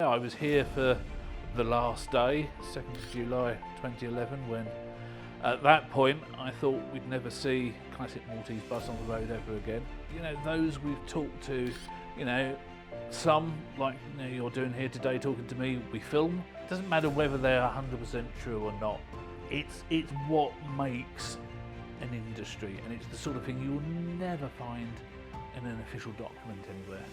I was here for the last day, 2nd of July 2011, when at that point I thought we'd never see classic Maltese bus on the road ever again. You know, those we've talked to, you know, some, like you're doing here today talking to me, we film. It doesn't matter whether they're 100% true or not. It's what makes an industry, and it's the sort of thing you will never find in an official document anywhere.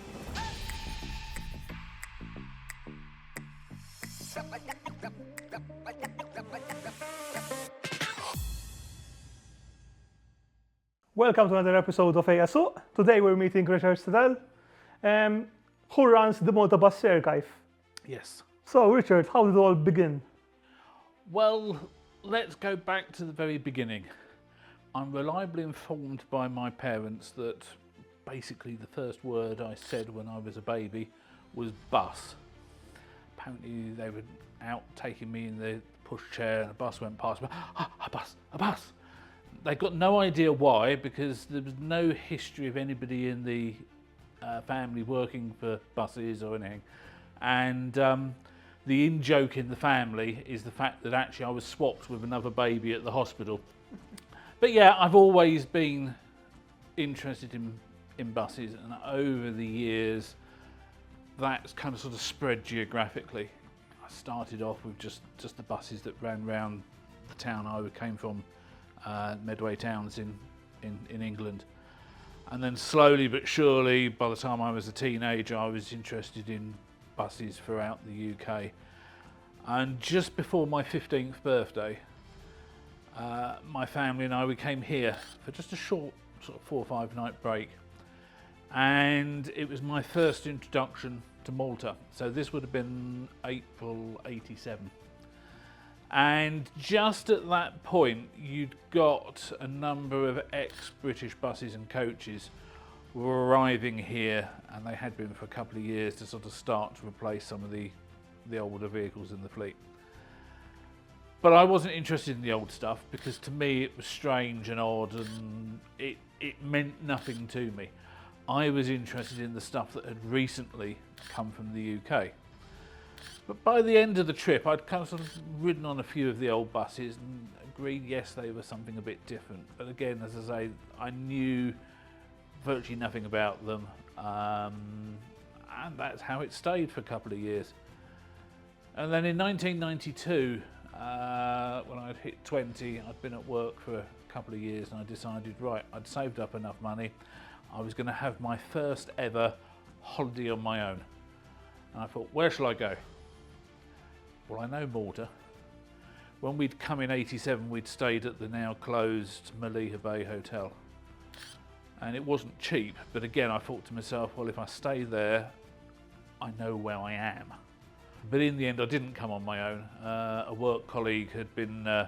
Welcome to another episode of Ejja Suq. Today we're meeting Richard Stadell, who runs the Malta Bus Archive. Yes. So Richard, how did it all begin? Well, let's go back to the very beginning. I'm reliably informed by my parents that basically the first word I said when I was a baby was bus. Apparently they were out taking me in the pushchair and a bus went past me. A bus, a bus. They got no idea why, because there was no history of anybody in the family working for buses or anything. And the in-joke in the family is the fact that actually I was swapped with another baby at the hospital. But yeah, I've always been interested in buses, and over the years that's kind of sort of spread geographically. I started off with just the buses that ran around the town I came from, Medway Towns in England. And then slowly but surely, by the time I was a teenager, I was interested in buses throughout the UK. And just before my 15th birthday, my family and I, we came here for just a short sort of 4 or 5 night break. And it was my first introduction to Malta. So this would have been April '87. And just at that point, you'd got a number of ex-British buses and coaches were arriving here, and they had been for a couple of years to sort of start to replace some of the older vehicles in the fleet. But I wasn't interested in the old stuff because to me it was strange and odd, and it meant nothing to me. I was interested in the stuff that had recently come from the UK. But by the end of the trip, I'd kind of sort of ridden on a few of the old buses and agreed, yes, they were something a bit different. But again, as I say, I knew virtually nothing about them. And that's how it stayed for a couple of years. And then in 1992, when I'd hit 20, I'd been at work for a couple of years, and I decided, right, I'd saved up enough money. I was going to have my first ever holiday on my own. And I thought, where shall I go? Well, I know Malta. When we'd come in '87, we'd stayed at the now closed Maliha Bay Hotel. And it wasn't cheap, but again, I thought to myself, well, if I stay there, I know where I am. But in the end, I didn't come on my own. A work colleague had been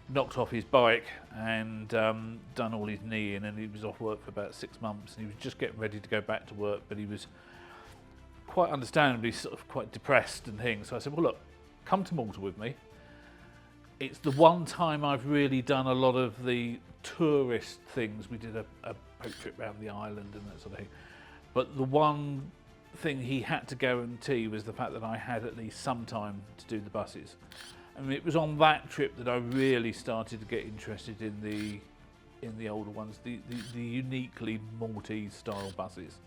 knocked off his bike and done all his knee in, and he was off work for about 6 months, and he was just getting ready to go back to work, but he was quite understandably sort of quite depressed and things. So I said, well, look, come to Malta with me. It's the one time I've really done a lot of the tourist things. We did a boat trip around the island and that sort of thing. But the one thing he had to guarantee was the fact that I had at least some time to do the buses. I mean, it was on that trip that I really started to get interested in the older ones, the uniquely Maltese style buses.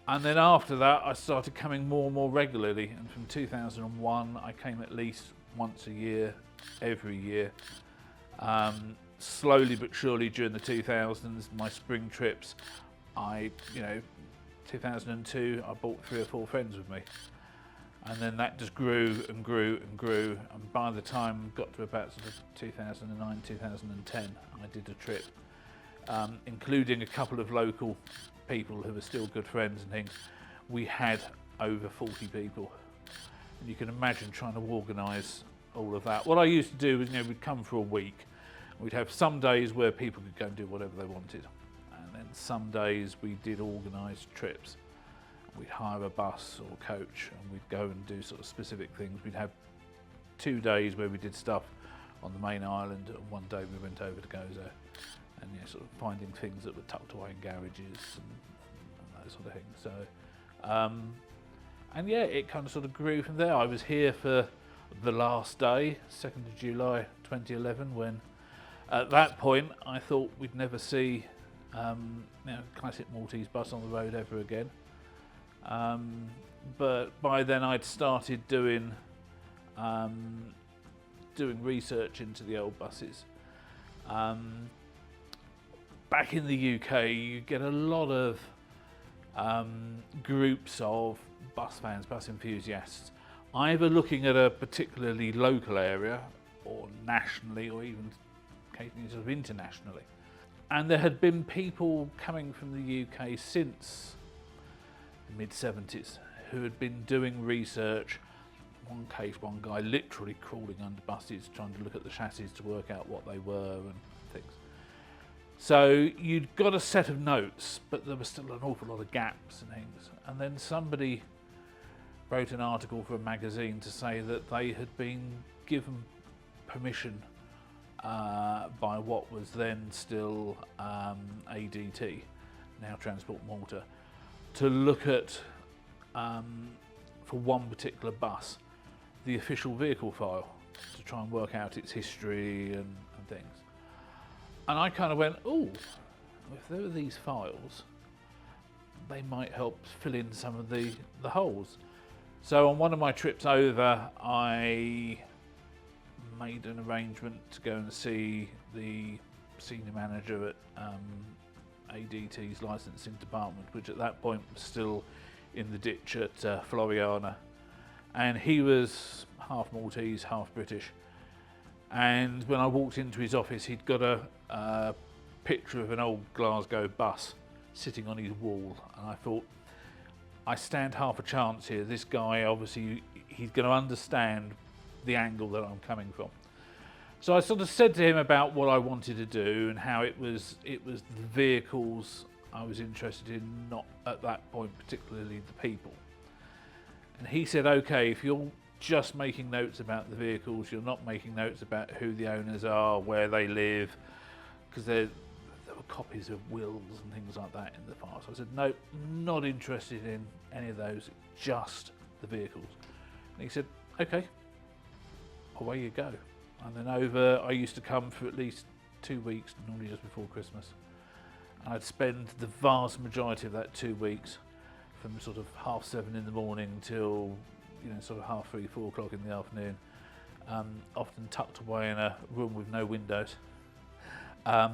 And then after that, I started coming more and more regularly. And from 2001, I came at least once a year, every year. Slowly but surely during the 2000s, my spring trips, 2002, I brought 3 or 4 friends with me. And then that just grew and grew and grew. And by the time I got to about sort of 2009, 2010, I did a trip, including a couple of local people who are still good friends and things. We had over 40 people, and you can imagine trying to organise all of that. What I used to do was, we'd come for a week. We'd have some days where people could go and do whatever they wanted, and then some days we did organised trips. We'd hire a bus or coach, and we'd go and do sort of specific things. We'd have 2 days where we did stuff on the main island, and 1 day we went over to Gozo, and sort of finding things that were tucked away in garages and that sort of thing. So And yeah, it kind of sort of grew from there. I was here for the last day, 2nd of July 2011, when at that point I thought we'd never see classic Maltese bus on the road ever again. But by then I'd started doing research into the old buses. Back in the UK, you get a lot of groups of bus fans, bus enthusiasts, either looking at a particularly local area or nationally or even occasionally sort of internationally. And there had been people coming from the UK since the mid-70s who had been doing research. One case, one guy literally crawling under buses trying to look at the chassis to work out what they were and things. So you'd got a set of notes, but there was still an awful lot of gaps and things. And then somebody wrote an article for a magazine to say that they had been given permission by what was then still ADT, now Transport Malta, to look at, for one particular bus, the official vehicle file to try and work out its history and things. And I kind of went, oh, if there are these files, they might help fill in some of the holes. So on one of my trips over, I made an arrangement to go and see the senior manager at ADT's licensing department, which at that point was still in the ditch at Floriana. And he was half Maltese, half British. And when I walked into his office, he'd got a picture of an old Glasgow bus sitting on his wall. And I thought, I stand half a chance here. This guy, obviously, he's going to understand the angle that I'm coming from. So I sort of said to him about what I wanted to do and how it was the vehicles I was interested in, not at that point particularly the people. And he said, okay, if you're just making notes about the vehicles, you're not making notes about who the owners are, where they live, because there were copies of wills and things like that in the file. So I said, no, not interested in any of those, just the vehicles. And he said, okay, away you go. And then over, I used to come for at least 2 weeks, normally just before Christmas. And I'd spend the vast majority of that 2 weeks from sort of 7:30 in the morning till sort of 3:30, 4 o'clock in the afternoon, often tucked away in a room with no windows,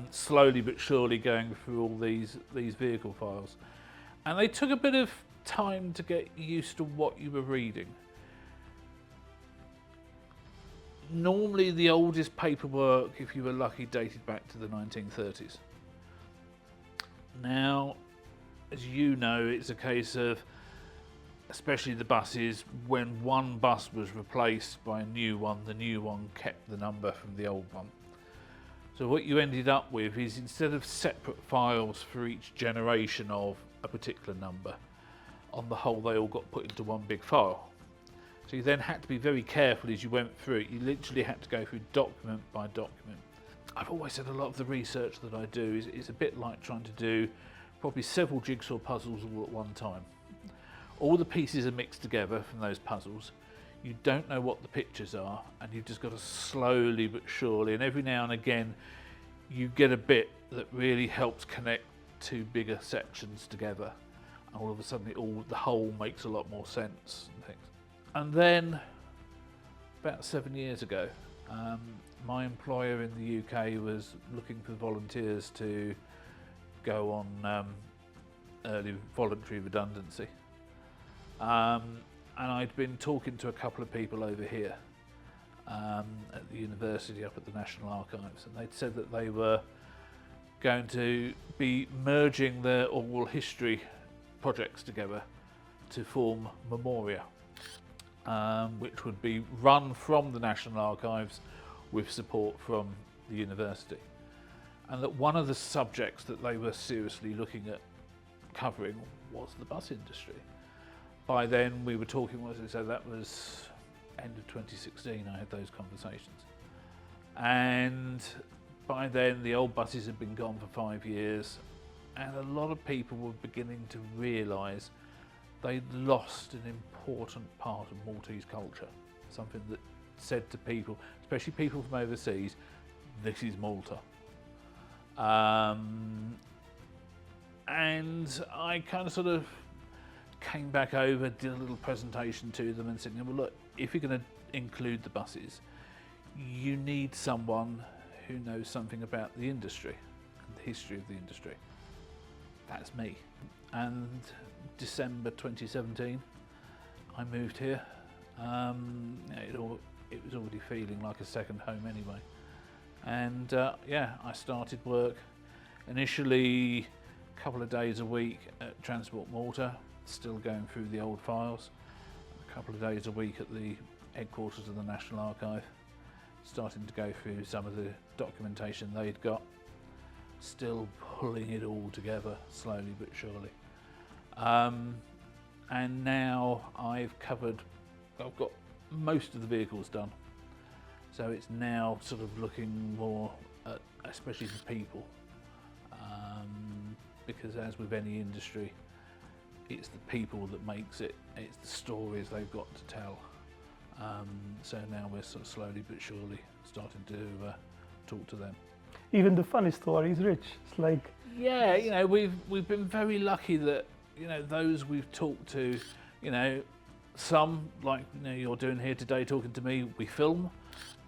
slowly but surely going through all these vehicle files. And they took a bit of time to get used to what you were reading. Normally the oldest paperwork, if you were lucky, dated back to the 1930s. Now, as you know, it's a case of, especially the buses, when one bus was replaced by a new one, the new one kept the number from the old one. So what you ended up with is, instead of separate files for each generation of a particular number, on the whole they all got put into one big file. So you then had to be very careful as you went through it. You literally had to go through document by document. I've always said a lot of the research that I do is a bit like trying to do probably several jigsaw puzzles all at one time. All the pieces are mixed together from those puzzles. You don't know what the pictures are, and you've just got to slowly but surely, and every now and again you get a bit that really helps connect two bigger sections together, and all of a sudden the whole makes a lot more sense and things. And then about 7 years ago, my employer in the UK was looking for volunteers to go on early voluntary redundancy. And I'd been talking to a couple of people over here at the university up at the National Archives, and they'd said that they were going to be merging their oral history projects together to form Memoria, which would be run from the National Archives with support from the university. And that one of the subjects that they were seriously looking at covering was the bus industry. By then we were talking, so that was end of 2016 I had those conversations. And by then the old buses had been gone for 5 years, and a lot of people were beginning to realise they lost an important part of Maltese culture, something that said to people, especially people from overseas, this is Malta. And I kind of sort of came back over, did a little presentation to them and said, well, look, if you're going to include the buses, you need someone who knows something about the industry and the history of the industry. That's me. And December 2017, I moved here. It was already feeling like a second home anyway. And yeah, I started work initially a couple of days a week at Transport Malta, still going through the old files, a couple of days a week at the headquarters of the National Archive, starting to go through some of the documentation they'd got, still pulling it all together slowly but surely. And now I've got most of the vehicles done. So it's now sort of looking more at, especially the people, because as with any industry, it's the people that makes it, it's the stories they've got to tell. So now we're sort of slowly but surely starting to talk to them. Even the funny stories, Rich. It's like, yeah, you know, we've been very lucky that, you know, those we've talked to, you know, some like, you know, you're doing here today talking to me, we film.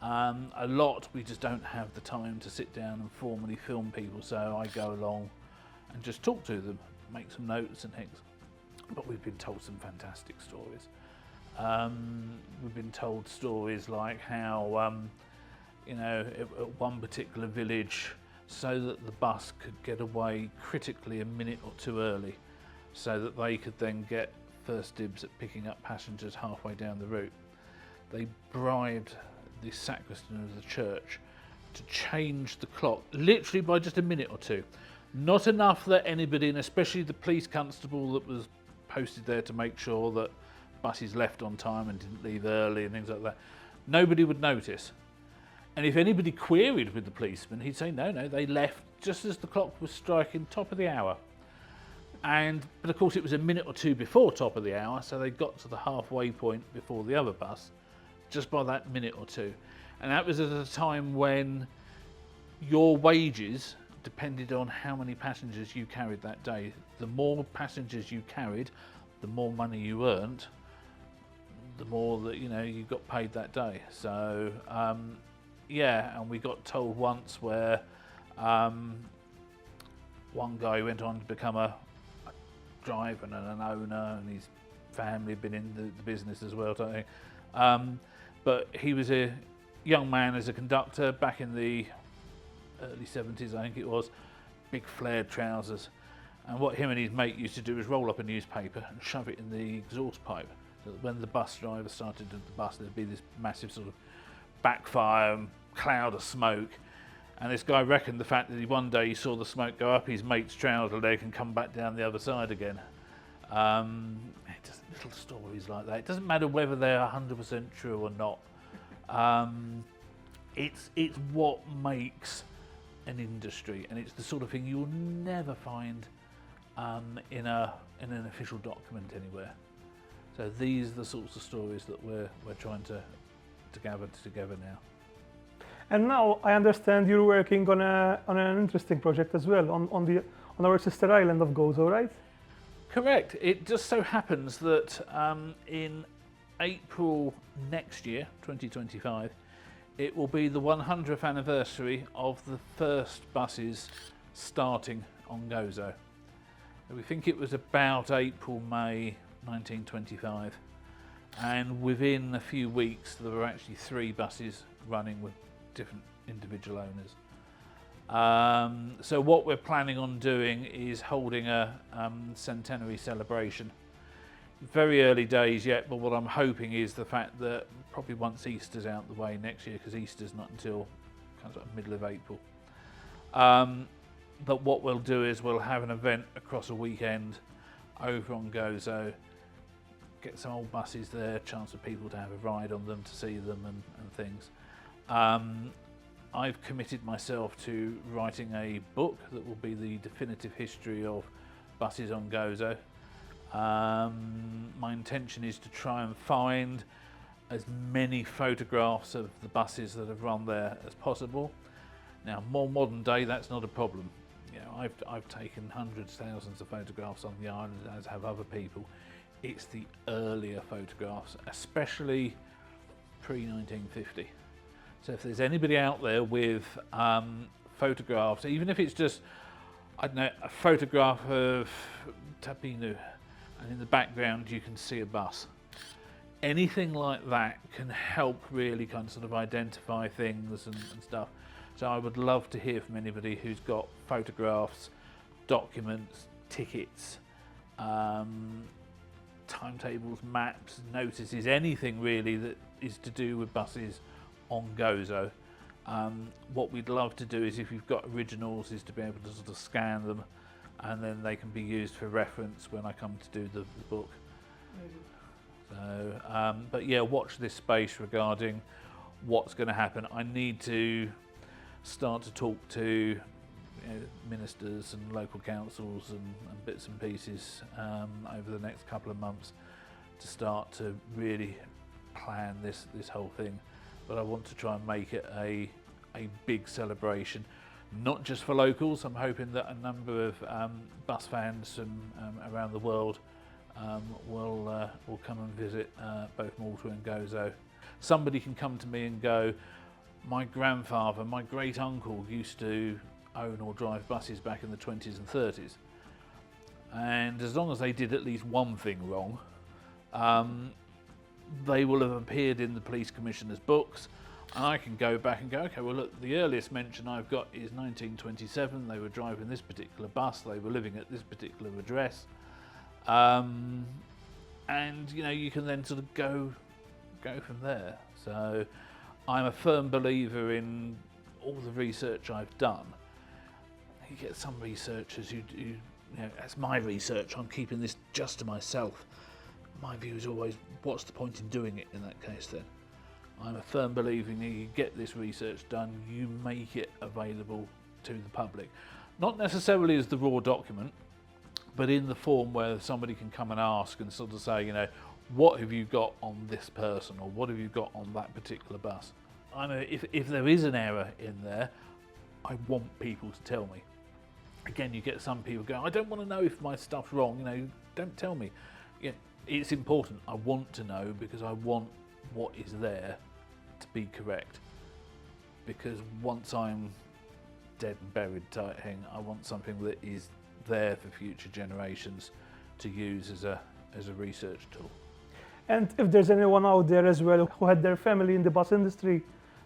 A lot we just don't have the time to sit down and formally film people, so I go along and just talk to them, make some notes and things. But we've been told some fantastic stories. We've been told stories like how, you know, at one particular village, so that the bus could get away critically a minute or two early, so that they could then get first dibs at picking up passengers halfway down the route. They bribed the sacristan of the church to change the clock, literally by just a minute or two. Not enough that anybody, and especially the police constable that was posted there to make sure that buses left on time and didn't leave early and things like that, nobody would notice. And if anybody queried with the policeman, he'd say, no, they left just as the clock was striking top of the hour. But of course it was a minute or two before top of the hour, so they got to the halfway point before the other bus, just by that minute or two. And that was at a time when your wages depended on how many passengers you carried that day. The more passengers you carried, the more money you earned, the more that, you know, you got paid that day. So yeah, and we got told once where one guy went on to become a driver and an owner, and his family had been in the business as well, don't they? But he was a young man as a conductor back in the early 70s, I think it was, big flared trousers. And what him and his mate used to do was roll up a newspaper and shove it in the exhaust pipe, so that when the bus driver started the bus, there'd be this massive sort of backfire and cloud of smoke. And this guy reckoned the fact that one day he saw the smoke go up his mate's trouser leg and come back down the other side again. Just little stories like that. It doesn't matter whether they're 100% true or not. It's what makes an industry, and it's the sort of thing you'll never find in an official document anywhere. So these are the sorts of stories that we're trying to gather together now. and now I understand you're working on an interesting project as well on our sister island of Gozo, right? Correct. It just so happens that in April next year, 2025, it will be the 100th anniversary of the first buses starting on Gozo. We think it was about April, May 1925, and within a few weeks there were actually 3 buses running with different individual owners. So what we're planning on doing is holding a centenary celebration. Very early days yet, but what I'm hoping is the fact that probably once Easter's out the way next year, because Easter's not until kind of middle of April. But what we'll do is we'll have an event across a weekend over on Gozo, get some old buses there, chance for people to have a ride on them, to see them and things. I've committed myself to writing a book that will be the definitive history of buses on Gozo. My intention is to try and find as many photographs of the buses that have run there as possible. Now, more modern day, that's not a problem. You know, I've taken hundreds, thousands of photographs on the island, as have other people. It's the earlier photographs, especially pre-1950. So if there's anybody out there with photographs, even if it's just, I don't know, a photograph of Tapinu, and in the background you can see a bus. Anything like that can help really kind of sort of identify things and stuff. So I would love to hear from anybody who's got photographs, documents, tickets, timetables, maps, notices, anything really that is to do with buses on Gozo. What we'd love to do is, if you've got originals, is to be able to sort of scan them, and then they can be used for reference when I come to do the book. So, but yeah, watch this space regarding what's going to happen. I need to start to talk to ministers and local councils and bits and pieces over the next couple of months to start to really plan this whole thing. But I want to try and make it a big celebration, not just for locals. I'm hoping that a number of bus fans from around the world will come and visit both Malta and Gozo. Somebody can come to me and go, my grandfather, my great uncle used to own or drive buses back in the 20s and 30s, and as long as they did at least one thing wrong, they will have appeared in the police commissioner's books, and I can go back and go, okay, well look, the earliest mention I've got is 1927, they were driving this particular bus, they were living at this particular address, and you know, you can then sort of go from there. So I'm a firm believer in all the research I've done. You get some researchers who do, you know, that's my research, I'm keeping this just to myself. My view is always, what's the point in doing it in that case then? I'm a firm believer in you get this research done, you make it available to the public. Not necessarily as the raw document, but in the form where somebody can come and ask and sort of say, you know, what have you got on this person, or what have you got on that particular bus? If there is an error in there, I want people to tell me. Again, you get some people going, I don't want to know if my stuff's wrong, you know, don't tell me. Yeah, it's important, I want to know, because I want what is there to be correct. Because once I'm dead and buried type thing, I want something that is there for future generations to use as a research tool. And if there's anyone out there as well who had their family in the bus industry,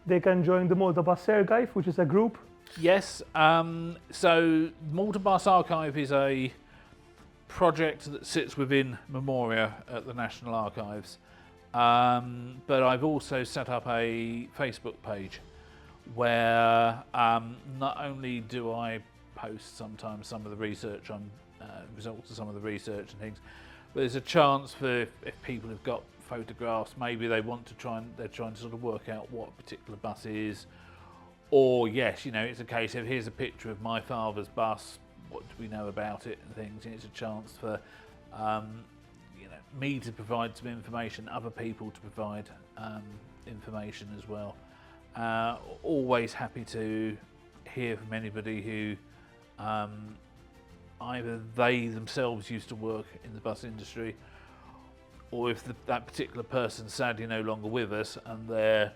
they can join the Malta Bus Archive, which is a group. Yes, so Malta Bus Archive is a project that sits within Memoria at the National Archives, but I've also set up a Facebook page where not only do I post sometimes some of the research on results of some of the research and things, but there's a chance for if people have got photographs, maybe they want to they're trying to sort of work out what a particular bus is, or yes, you know, it's a case of here's a picture of my father's bus, what do we know about it and things, and it's a chance for you know, me to provide some information, other people to provide information as well. Always happy to hear from anybody who either they themselves used to work in the bus industry, or if that particular person's sadly no longer with us and their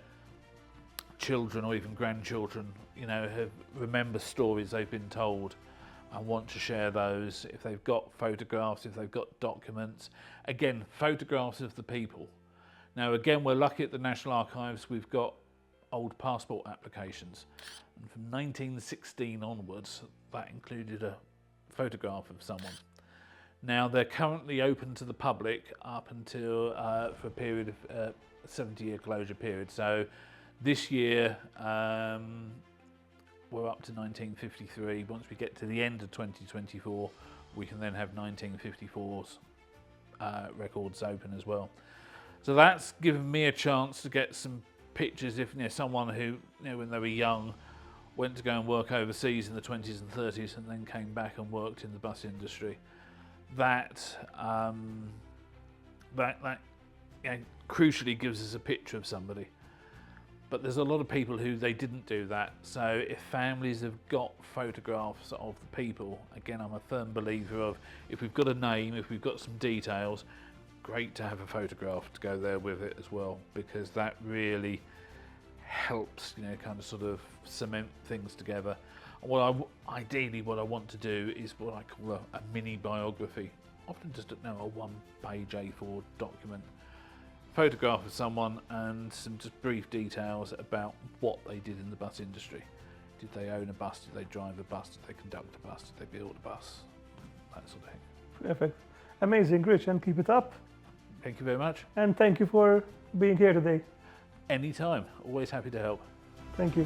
children or even grandchildren, you know, remember stories they've been told and want to share those. If they've got photographs, if they've got documents, again, photographs of the people. Now again, we're lucky at the National Archives, we've got old passport applications, and from 1916 onwards that included a photograph of someone. Now they're currently open to the public up until for a period of 70-year closure period. So this year we're up to 1953. Once we get to the end of 2024, we can then have 1954's records open as well. So that's given me a chance to get some pictures if, you know, someone who, you know, when they were young went to go and work overseas in the 20s and 30s and then came back and worked in the bus industry. that that you know, crucially gives us a picture of somebody. But there's a lot of people who they didn't do that. So if families have got photographs of the people, again, I'm a firm believer of if we've got a name, if we've got some details, great to have a photograph to go there with it as well, because that really helps, you know, kind of sort of cement things together. Ideally what I want to do is what I call a mini biography, often just a one-page A4 document. Photograph of someone and some just brief details about what they did in the bus industry. Did they own a bus? Did they drive a bus? Did they conduct a bus? Did they build a bus? That sort of thing. Perfect. Amazing, Rich, and keep it up. Thank you very much. And thank you for being here today. Anytime. Always happy to help. Thank you.